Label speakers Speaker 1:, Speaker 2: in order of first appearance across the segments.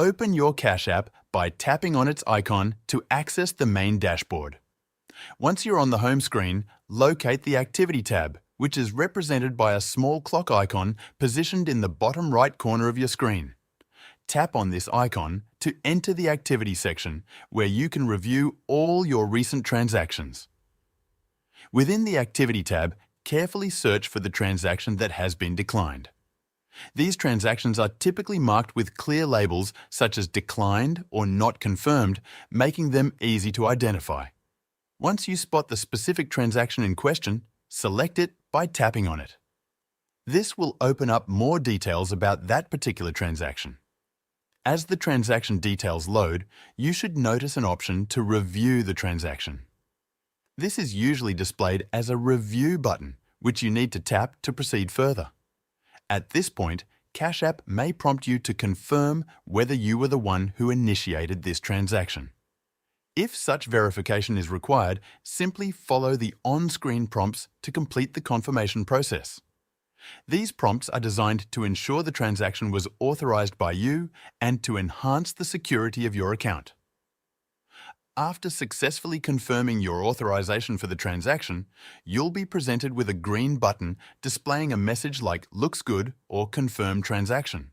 Speaker 1: Open your Cash App by tapping on its icon to access the main dashboard. Once you're on the home screen, locate the Activity tab, which is represented by a small clock icon positioned in the bottom right corner of your screen. Tap on this icon to enter the Activity section, where you can review all your recent transactions. Within the Activity tab, carefully search for the transaction that has been declined. These transactions are typically marked with clear labels such as declined or not confirmed, making them easy to identify. Once you spot the specific transaction in question, select it by tapping on it. This will open up more details about that particular transaction. As the transaction details load, you should notice an option to review the transaction. This is usually displayed as a Review button, which you need to tap to proceed further. At this point, Cash App may prompt you to confirm whether you were the one who initiated this transaction. If such verification is required, simply follow the on-screen prompts to complete the confirmation process. These prompts are designed to ensure the transaction was authorized by you and to enhance the security of your account. After successfully confirming your authorization for the transaction, you'll be presented with a green button displaying a message like "Looks good" or "Confirm transaction."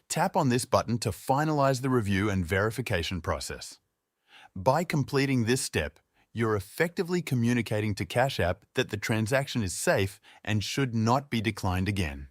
Speaker 1: Tap on this button to finalize the review and verification process. By completing this step, you're effectively communicating to Cash App that the transaction is safe and should not be declined again.